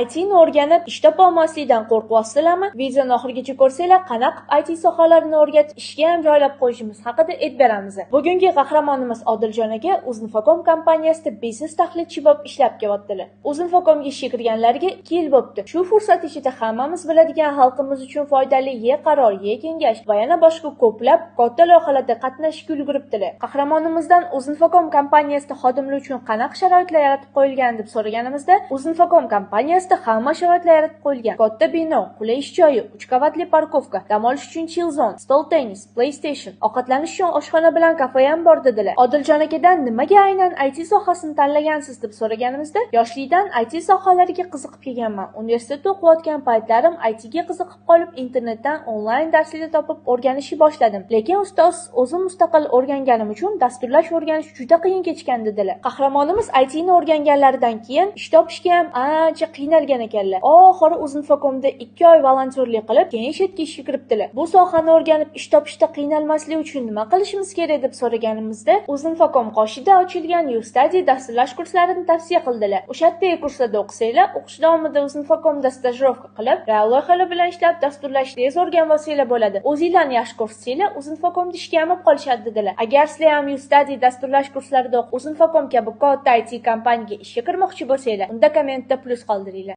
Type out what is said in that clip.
ITni o'rganib, ish topolmaslikdan qo'rqyapsizlarmi? Videoni oxirigacha ko'rsanglar, qanaqa IT sohalarini o'rgatib, ishga ham joylab qo'yishimiz haqida aytib beramiz. Bugungi qahramonimiz Odiljon aka Uzinfocom kompaniyasida biznes tahlilchi bo'lib ishlab kelyaptilar. Uzinfocomga ishga kirganlarga 2 yil bo'libdi. Shu fursat ichida hammamiz biladigan xalqimiz uchun foydali qaror, kengash va yana boshqa ko'plab katta loyihalarda qatnashishga ulguribdilar. Qahramonimizdan Uzinfocom kompaniyasida xodimlar uchun qanaqa sharoitlar yaratib qo'yilgan deb so'raganimizda, Uzinfocom kompaniyasida hamma sharoitlar yaratib qo'yilgan. Katta bino, qulay ish joyi, 3 qavatli parkovka, dam olish uchun chill zone, stol tennis, PlayStation, ovqatlanish uchun oshxona bilan kafe ham bor dedilar. Odiljon akadan nimaga aynan IT sohasini tanlagansiz deb so'raganimizda, yoshlikdan IT sohalariga qiziqib kelganman. Universitetda o'qiyotgan paytlarim ITga qiziqib qolib, internetdan onlayn darslar topib o'rganishni boshladim. Lekin ustoz o'zim mustaqil o'rganganim uchun dasturlash o'rganish juda qiyin kechgan dedilar. Qahramonimiz ITni o'rganganlaridan keyin ish topishga ham ancha qiynalgan ekanlar. Oxiri Uzinfocomda 2 oy volontyorlik qilib, keyin chetga ishga kiribdilar. Bu sohani o'rganib ish topishda qiynalmaslik uchun nima qilishimiz kerak deb so'raganimizda, Uzinfocom qoshida ochilgan YouStudy dasturlash kurslarini tavsiya qildilar. O'sha kurslarda o'qisanglar, o'qish davomida Uzinfocomda stajirovka qilib, real loyihalar bilan ishlab dasturlash tez o'rganib olsanglar bo'ladi. O'zingizlarni yaxshi ko'rsatsangiz, Uzinfocomda ishga ham qolishadi dedilar. Agar sizlar ham YouStudy dasturlash kurslarida Uzinfocom kabi katta IT kompaniyaga ishga kirmoqchi bo'lsanglar, unda kommentda plus qoldiringlar.